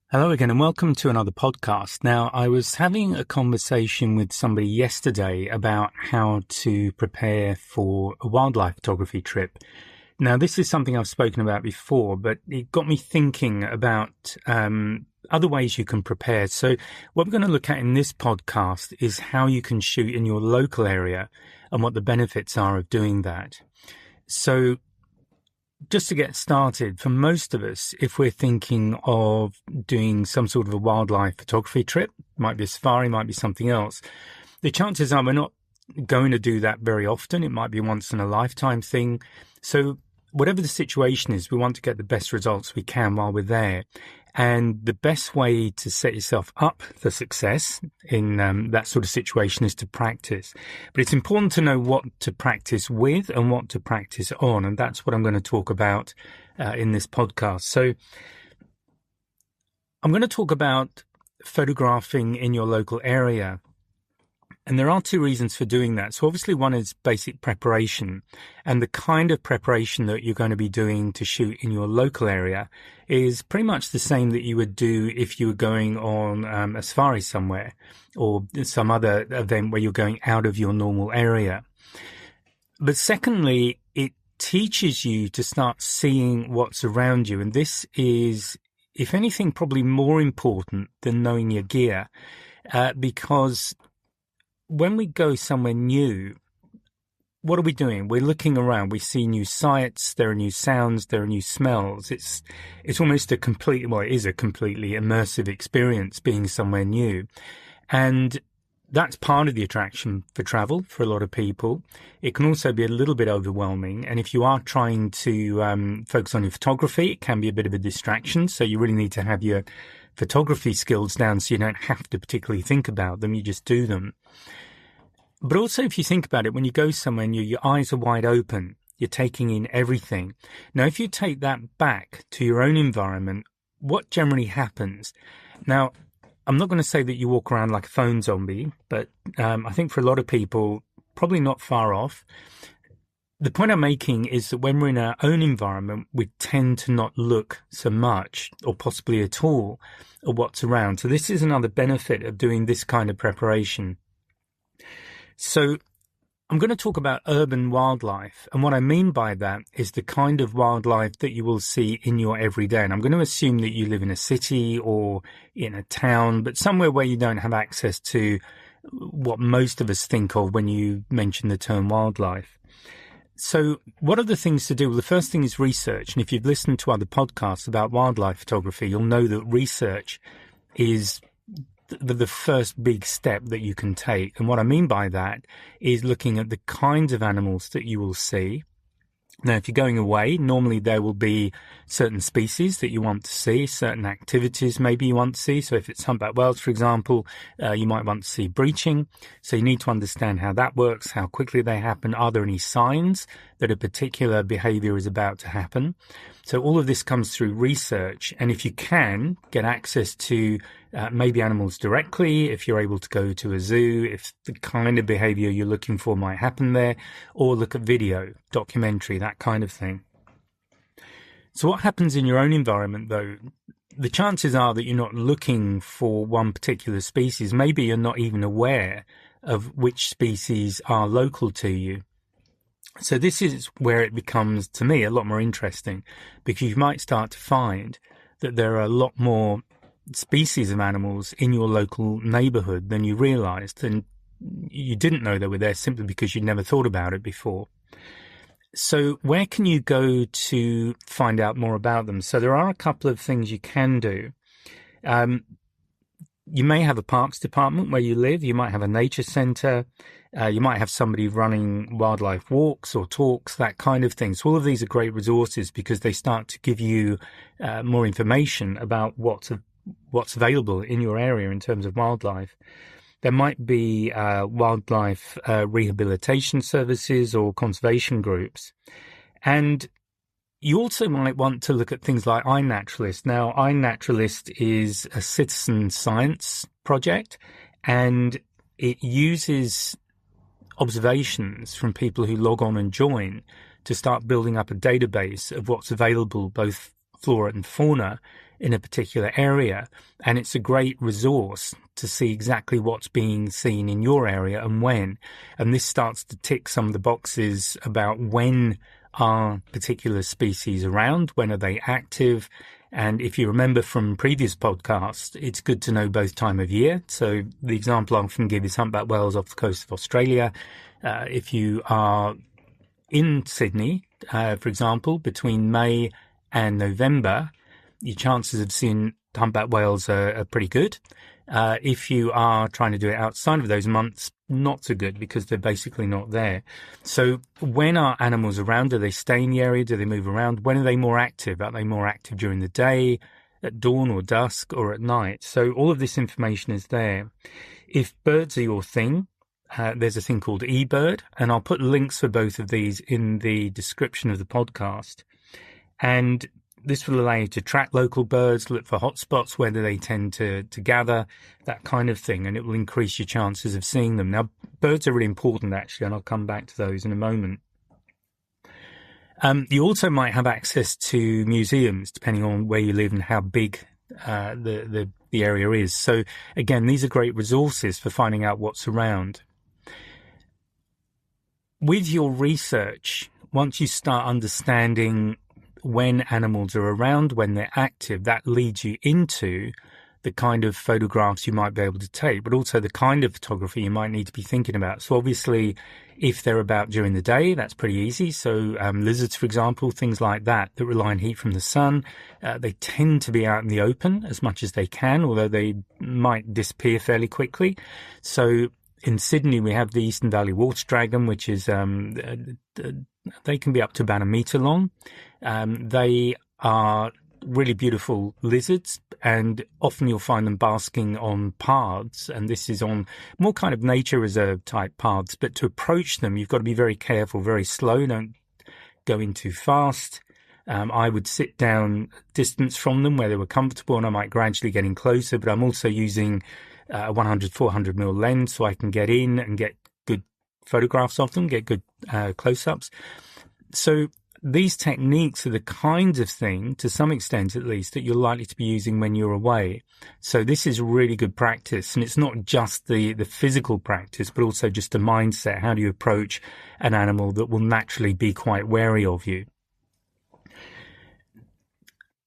Hello again and welcome to another podcast. Now, I was having a conversation with somebody yesterday about how to prepare for a wildlife photography trip. Now, this is something I've spoken about before, but it got me thinking about other ways you can prepare. So what we're going to look at in this podcast is how you can shoot in your local area and what the benefits are of doing that. So just to get started, for most of us, if we're thinking of doing some sort of a wildlife photography trip, might be a safari, might be something else, the chances are we're not going to do that very often. It might be once in a lifetime thing. So whatever the situation is, we want to get the best results we can while we're there. And the best way to set yourself up for success in that sort of situation is to practice. But it's important to know what to practice with and what to practice on. And that's what I'm going to talk about in this podcast. So I'm going to talk about photographing in your local area. And there are two reasons for doing that. So obviously one is basic preparation, and the kind of preparation that you're going to be doing to shoot in your local area is pretty much the same that you would do if you were going on a safari somewhere or some other event where you're going out of your normal area. But secondly, it teaches you to start seeing what's around you. And this is, if anything, probably more important than knowing your gear, because when we go somewhere new, what are we doing? We're looking around. We see new sights. There are new sounds. There are new smells. It's almost it is a completely immersive experience being somewhere new. And that's part of the attraction for travel for a lot of people. It can also be a little bit overwhelming. And if you are trying to focus on your photography, it can be a bit of a distraction. So you really need to have your photography skills down so you don't have to particularly think about them. You just do them. But also, if you think about it, when you go somewhere new, your eyes are wide open. You're taking in everything. Now, if you take that back to your own environment, what generally happens? Now, I'm not going to say that you walk around like a phone zombie, but I think for a lot of people, probably not far off. The point I'm making is that when we're in our own environment, we tend to not look so much or possibly at all at what's around. So this is another benefit of doing this kind of preparation. So I'm going to talk about urban wildlife. And what I mean by that is the kind of wildlife that you will see in your everyday. And I'm going to assume that you live in a city or in a town, but somewhere where you don't have access to what most of us think of when you mention the term wildlife. So what are the things to do? Well, the first thing is research. And if you've listened to other podcasts about wildlife photography, you'll know that research is the first big step that you can take. And what I mean by that is looking at the kinds of animals that you will see. Now, if you're going away, normally there will be certain species that you want to see, certain activities maybe you want to see. So if it's humpback whales, for example, you might want to see breaching. So you need to understand how that works, how quickly they happen. Are there any signs that a particular behavior is about to happen? So all of this comes through research. And if you can get access to maybe animals directly, if you're able to go to a zoo, if the kind of behavior you're looking for might happen there, or look at video, documentary, that kind of thing. So what happens in your own environment, though? The chances are that you're not looking for one particular species. Maybe you're not even aware of which species are local to you. So this is where it becomes, to me, a lot more interesting, because you might start to find that there are a lot more species of animals in your local neighborhood than you realized, and you didn't know they were there simply because you'd never thought about it before. So where can you go to find out more about them? So there are a couple of things you can do. You may have a parks department where you live. You might have a nature center. You might have somebody running wildlife walks or talks, that kind of thing. So all of these are great resources because they start to give you more information about what's available in your area in terms of wildlife. There might be wildlife rehabilitation services or conservation groups. And you also might want to look at things like iNaturalist. Now, iNaturalist is a citizen science project, and it uses observations from people who log on and join to start building up a database of what's available, both flora and fauna, in a particular area. And it's a great resource to see exactly what's being seen in your area and when. And this starts to tick some of the boxes about when are particular species around, when are they active. And if you remember from previous podcasts, it's good to know both time of year. So the example I often give is humpback whales off the coast of Australia. If you are in Sydney, for example, between May and November, your chances of seeing humpback whales are pretty good. If you are trying to do it outside of those months, not so good because they're basically not there. So when are animals around? Do they stay in the area? Do they move around? When are they more active? Are they more active during the day, at dawn or dusk, or at night? So all of this information is there. If birds are your thing, there's a thing called eBird, and I'll put links for both of these in the description of the podcast. And this will allow you to track local birds, look for hotspots, whether they tend to gather, that kind of thing, and it will increase your chances of seeing them. Now, birds are really important, actually, and I'll come back to those in a moment. You also might have access to museums, depending on where you live and how big the area is. So, again, these are great resources for finding out what's around. With your research, once you start understanding when animals are around, when they're active, that leads you into the kind of photographs you might be able to take, but also the kind of photography you might need to be thinking about. So obviously, if they're about during the day, that's pretty easy. So lizards, for example, things like that rely on heat from the sun, they tend to be out in the open as much as they can, although they might disappear fairly quickly. So in Sydney, we have the Eastern Valley water dragon, which is they can be up to about 1 meter long. They are really beautiful lizards, and often you'll find them basking on paths, and this is on more kind of nature reserve type paths. But to approach them, you've got to be very careful, very slow. Don't go in too fast. I would sit down distance from them where they were comfortable, and I might gradually get in closer, but I'm also using a 100-400mm lens so I can get in and get good photographs of them, get good close-ups. So these techniques are the kinds of thing, to some extent at least, that you're likely to be using when you're away. So this is really good practice, and it's not just the physical practice, but also just a mindset. How do you approach an animal that will naturally be quite wary of you?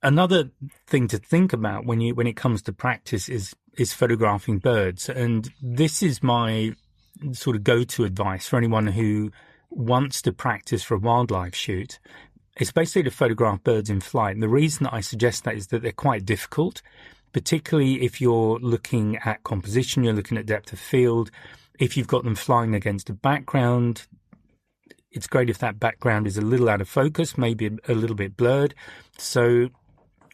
Another thing to think about when it comes to practice is photographing birds, and this is my sort of go-to advice for anyone who wants to practice for a wildlife shoot. It's basically to photograph birds in flight. And the reason that I suggest that is that they're quite difficult, particularly if you're looking at composition, you're looking at depth of field. If you've got them flying against a background, it's great if that background is a little out of focus, maybe a little bit blurred. So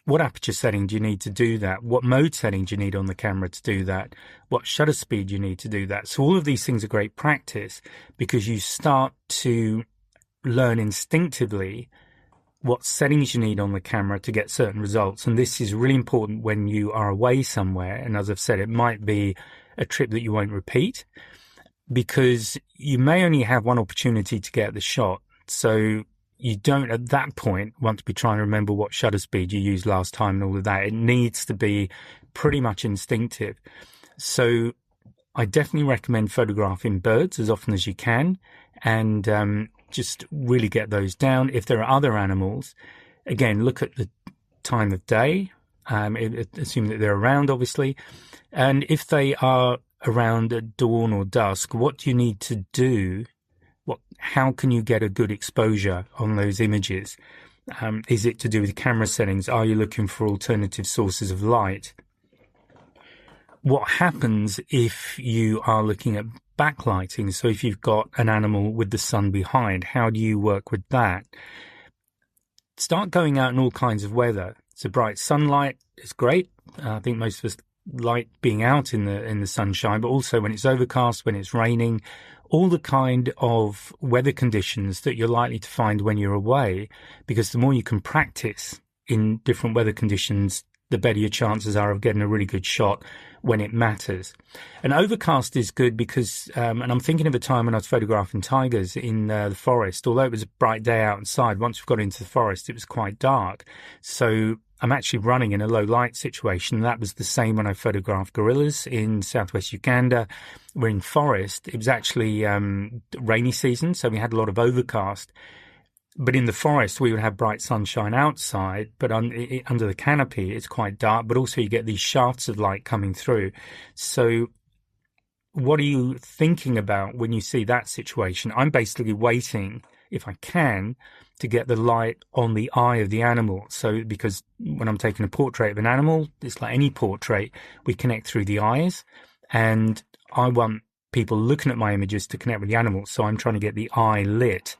what aperture setting do you need to do that? What mode setting do you need on the camera to do that? What shutter speed do you need to do that? So all of these things are great practice because you start to learn instinctively what settings you need on the camera to get certain results. And this is really important when you are away somewhere. And as I've said, it might be a trip that you won't repeat because you may only have one opportunity to get the shot. So you don't, at that point, want to be trying to remember what shutter speed you used last time and all of that. It needs to be pretty much instinctive. So I definitely recommend photographing birds as often as you can and just really get those down. If there are other animals, again, look at the time of day, assume that they're around, obviously. And if they are around at dawn or dusk, what do you need to do? How can you get a good exposure on those images? Is it to do with camera settings? Are you looking for alternative sources of light? What happens if you are looking at backlighting? So if you've got an animal with the sun behind, how do you work with that? Start going out in all kinds of weather. So bright sunlight is great. I think most of us like being out in the sunshine, but also when it's overcast, when it's raining, all the kind of weather conditions that you're likely to find when you're away, because the more you can practice in different weather conditions, the better your chances are of getting a really good shot when it matters. And overcast is good because, and I'm thinking of a time when I was photographing tigers in the forest. Although it was a bright day outside, once we got into the forest, it was quite dark. So I'm actually running in a low light situation. That was the same when I photographed gorillas in southwest Uganda. We're in forest. It was actually rainy season, so we had a lot of overcast. But in the forest, we would have bright sunshine outside, but under the canopy, it's quite dark. But also you get these shafts of light coming through. So what are you thinking about when you see that situation? I'm basically waiting, if I can, to get the light on the eye of the animal. So because when I'm taking a portrait of an animal, it's like any portrait, we connect through the eyes. And I want people looking at my images to connect with the animal. So I'm trying to get the eye lit.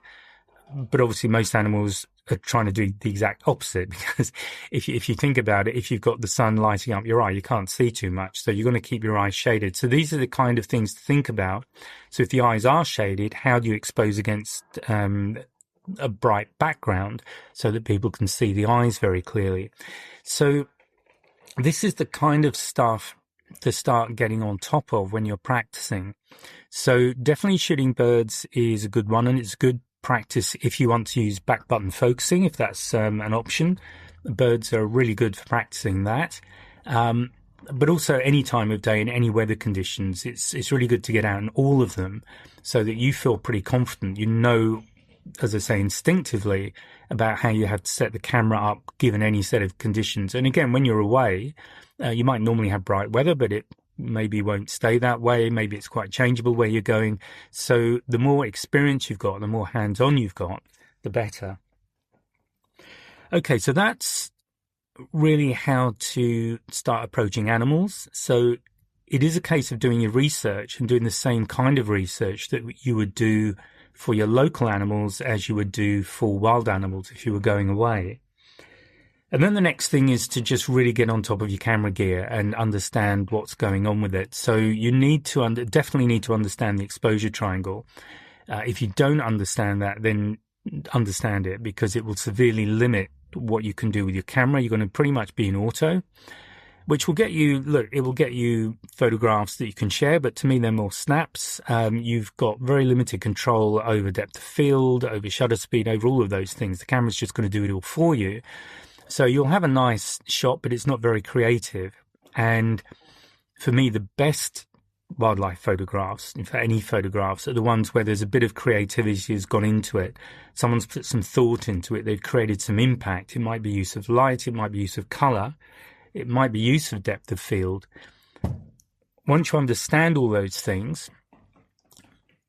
But obviously most animals are trying to do the exact opposite, because if you think about it, if you've got the sun lighting up your eye, you can't see too much. So you're going to keep your eyes shaded. So these are the kind of things to think about. So if the eyes are shaded, how do you expose against a bright background so that people can see the eyes very clearly? So this is the kind of stuff to start getting on top of when you're practicing. So definitely shooting birds is a good one, and it's good practice if you want to use back button focusing, if that's an option. Birds are really good for practicing that. But also any time of day in any weather conditions, it's really good to get out in all of them so that you feel pretty confident. You know, as I say, instinctively about how you have to set the camera up given any set of conditions. And again, when you're away, you might normally have bright weather, but it maybe won't stay that way. Maybe it's quite changeable where you're going. So the more experience you've got, the more hands-on you've got, the better. Okay, so that's really how to start approaching animals. So it is a case of doing your research and doing the same kind of research that you would do for your local animals as you would do for wild animals if you were going away. And then the next thing is to just really get on top of your camera gear and understand what's going on with it. So you need to definitely need to understand the exposure triangle. If you don't understand that, then understand it, because it will severely limit what you can do with your camera. You're going to pretty much be in auto, which will get you, it will get you photographs that you can share, but to me, they're more snaps. You've got very limited control over depth of field, over shutter speed, over all of those things. The camera's just going to do it all for you. So you'll have a nice shot, but it's not very creative. And for me, the best wildlife photographs, in fact, any photographs, are the ones where there's a bit of creativity has gone into it. Someone's put some thought into it. They've created some impact. It might be use of light. It might be use of color. It might be use of depth of field. Once you understand all those things,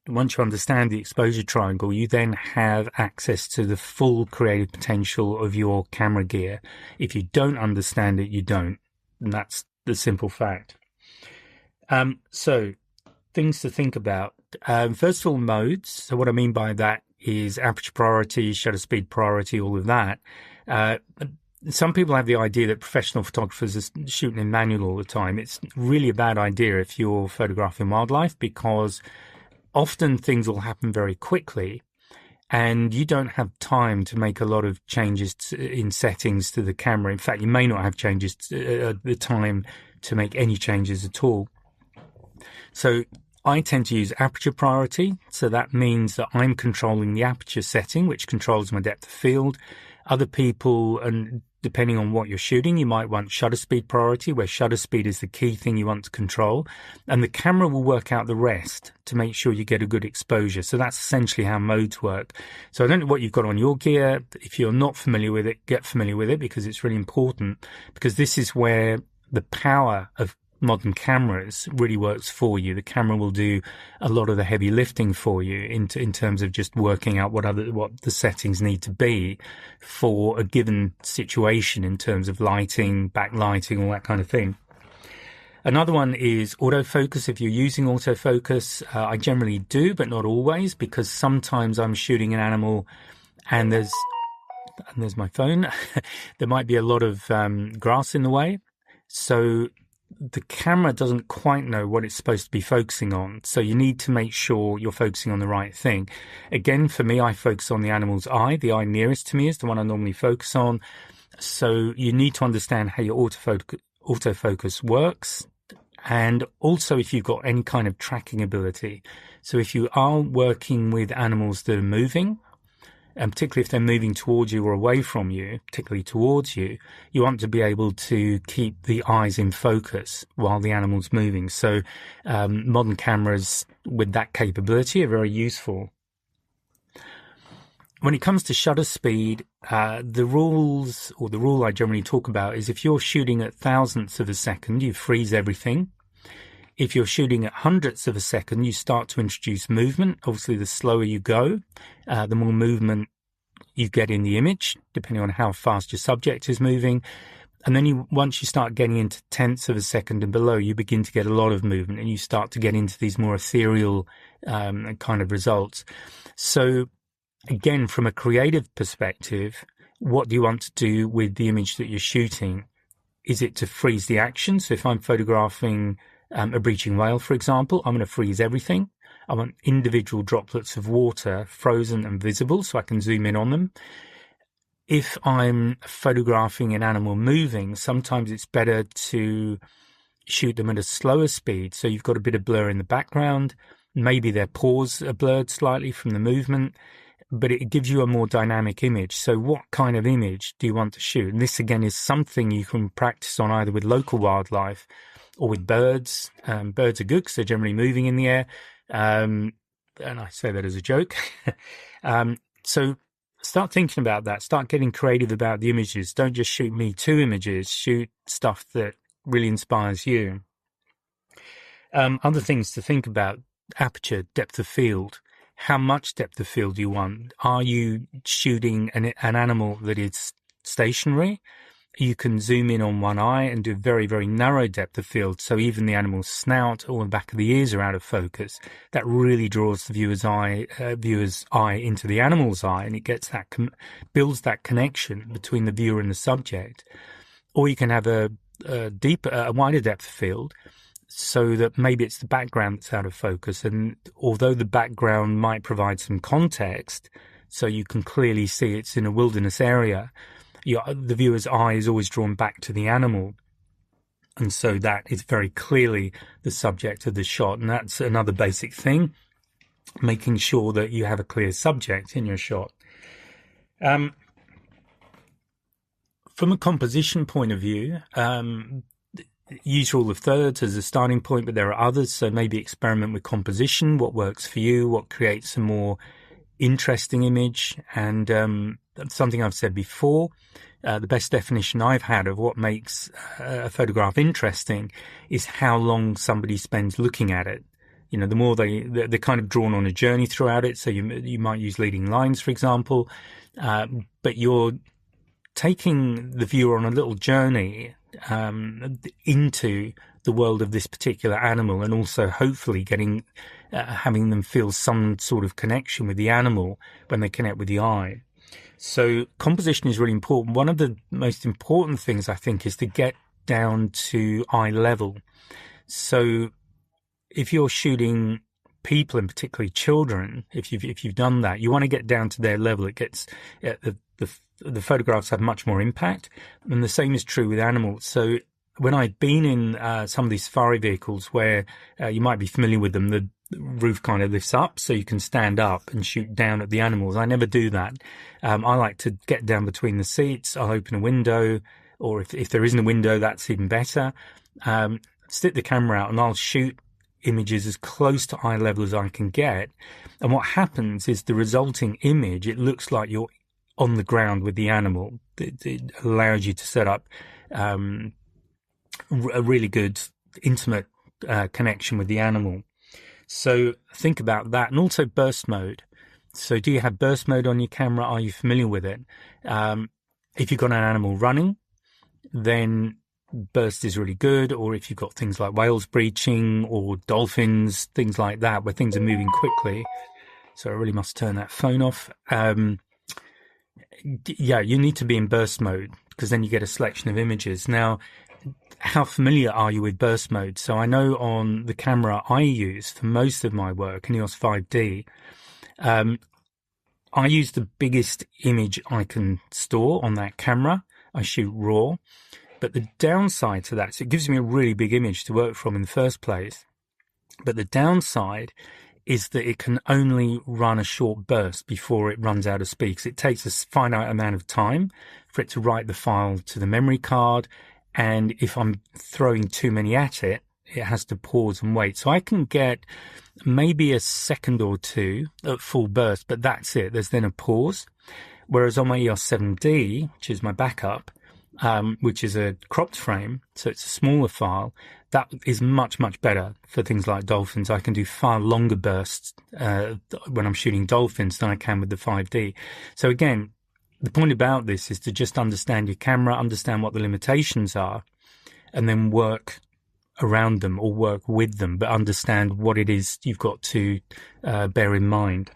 once you understand the exposure triangle, you then have access to the full creative potential of your camera gear. If you don't understand it, you don't. And that's the simple fact. So things to think about. First of all, modes. So what I mean by that is aperture priority, shutter speed priority, all of that. Some people have the idea that professional photographers are shooting in manual all the time. It's really a bad idea if you're photographing wildlife, because often things will happen very quickly and you don't have time to make a lot of changes in settings to the camera. In fact, you may not have changes at the time to make any changes at all. So I tend to use aperture priority. So that means that I'm controlling the aperture setting, which controls my depth of field. Other people, and depending on what you're shooting, you might want shutter speed priority, where shutter speed is the key thing you want to control. And the camera will work out the rest to make sure you get a good exposure. So that's essentially how modes work. So I don't know what you've got on your gear. If you're not familiar with it, get familiar with it, because it's really important, because this is where the power of modern cameras really works for you. The camera will do a lot of the heavy lifting for you in terms of just working out what the settings need to be for a given situation in terms of lighting, backlighting, all that kind of thing. Another one is autofocus. If you're using autofocus, I generally do, but not always, because sometimes I'm shooting an animal and there's my phone. There might be a lot of grass in the way. So the camera doesn't quite know what it's supposed to be focusing on. So you need to make sure you're focusing on the right thing. Again, for me, I focus on the animal's eye. The eye nearest to me is the one I normally focus on. So you need to understand how your autofocus works. And also if you've got any kind of tracking ability. So if you are working with animals that are moving, and particularly if they're moving towards you or away from you, particularly towards you, you want to be able to keep the eyes in focus while the animal's moving. So modern cameras with that capability are very useful. When it comes to shutter speed, the rule I generally talk about is if you're shooting at thousandths of a second, you freeze everything. If you're shooting at hundredths of a second, you start to introduce movement. Obviously, the slower you go, the more movement you get in the image, depending on how fast your subject is moving. And then once you start getting into tenths of a second and below, you begin to get a lot of movement, and you start to get into these more ethereal kind of results. So again, from a creative perspective, what do you want to do with the image that you're shooting? Is it to freeze the action? So if I'm photographing a breaching whale, for example, I'm going to freeze everything. I want individual droplets of water frozen and visible so I can zoom in on them. If I'm photographing an animal moving, sometimes it's better to shoot them at a slower speed. So you've got a bit of blur in the background. Maybe their paws are blurred slightly from the movement, but it gives you a more dynamic image. So what kind of image do you want to shoot? And this, again, is something you can practice on either with local wildlife or with birds. Birds are good because they're generally moving in the air. And I say that as a joke. So start thinking about that. Start getting creative about the images. Don't just shoot Me Too images. Shoot stuff that really inspires you. Other things to think about: aperture, depth of field. How much depth of field do you want? Are you shooting an animal that is stationary? You can zoom in on one eye and do very, very narrow depth of field. So even the animal's snout or the back of the ears are out of focus. That really draws the viewer's eye into the animal's eye, and it gets that builds that connection between the viewer and the subject. Or you can have a wider depth of field, so that maybe it's the background that's out of focus. And although the background might provide some context, so you can clearly see it's in a wilderness area, the viewer's eye is always drawn back to the animal. And so that is very clearly the subject of the shot. And that's another basic thing, making sure that you have a clear subject in your shot. From a composition point of view, use rule of thirds as a starting point, but there are others. So maybe experiment with composition, what works for you, what creates a more interesting image. And something I've said before, the best definition I've had of what makes a photograph interesting is how long somebody spends looking at it. You know, the more they're kind of drawn on a journey throughout it. So you might use leading lines, for example, but you're taking the viewer on a little journey into the world of this particular animal, and also hopefully having them feel some sort of connection with the animal when they connect with the eye. So composition is really important. One of the most important things, I think, is to get down to eye level. So if you're shooting people, and particularly children, if you've done that, you want to get down to their level. It gets the photographs have much more impact, and the same is true with animals. So when I've been in some of these safari vehicles where you might be familiar with them, the roof kind of lifts up so you can stand up and shoot down at the animals. I never do that. I like to get down between the seats. I'll open a window, or if there isn't a window, that's even better. Stick the camera out and I'll shoot images as close to eye level as I can get. And what happens is the resulting image, it looks like you're on the ground with the animal. It allows you to set up a really good, intimate connection with the animal. So think about that. And also burst mode. So do you have burst mode on your camera? Are you familiar with it? If you've got an animal running, then burst is really good. Or if you've got things like whales breaching or dolphins, things like that, where things are moving quickly. So I really must turn that phone off. Yeah, you need to be in burst mode, because then you get a selection of images. Now, how familiar are you with burst mode? So I know on the camera I use for most of my work, an EOS 5D, I use the biggest image I can store on that camera. I shoot RAW. But the downside to that is it gives me a really big image to work from in the first place. But the downside is that it can only run a short burst before it runs out of speed. 'Cause it takes a finite amount of time for it to write the file to the memory card. And if I'm throwing too many at it, it has to pause and wait. So I can get maybe a second or two at full burst, but that's it. There's then a pause. Whereas on my EOS 7D, which is my backup, which is a cropped frame, so it's a smaller file, that is much, much better for things like dolphins. I can do far longer bursts when I'm shooting dolphins than I can with the 5D. So again, the point about this is to just understand your camera, understand what the limitations are, and then work around them or work with them, but understand what it is you've got to bear in mind.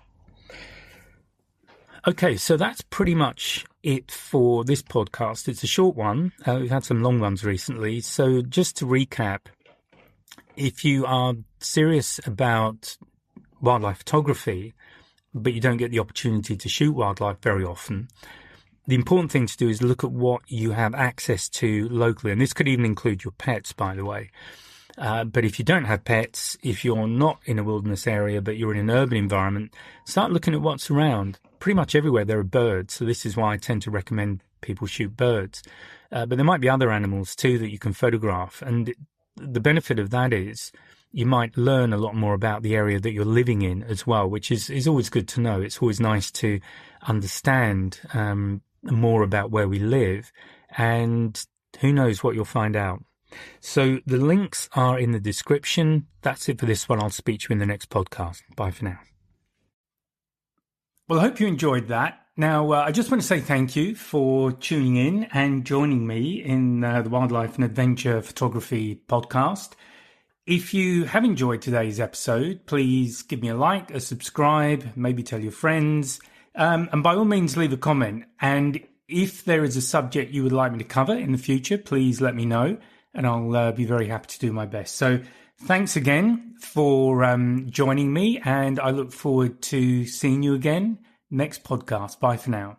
Okay, so that's pretty much it for this podcast. It's a short one. We've had some long ones recently. So just to recap, if you are serious about wildlife photography, but you don't get the opportunity to shoot wildlife very often, the important thing to do is look at what you have access to locally. And this could even include your pets, by the way. But if you don't have pets, if you're not in a wilderness area, but you're in an urban environment, start looking at what's around. Pretty much everywhere there are birds. So this is why I tend to recommend people shoot birds. But there might be other animals too that you can photograph. And the benefit of that is you might learn a lot more about the area that you're living in as well, which is always good to know. It's always nice to understand more about where we live, and who knows what you'll find out. So the links are in the description. That's it for this one. I'll speak to you in the next podcast. Bye for now. Well, I hope you enjoyed that. Now, I just want to say thank you for tuning in and joining me in the Wildlife and Adventure Photography podcast. If you have enjoyed today's episode, please give me a like, a subscribe, maybe tell your friends, and by all means leave a comment. And if there is a subject you would like me to cover in the future, please let me know, and I'll be very happy to do my best. So thanks again for joining me, and I look forward to seeing you again next podcast. Bye for now.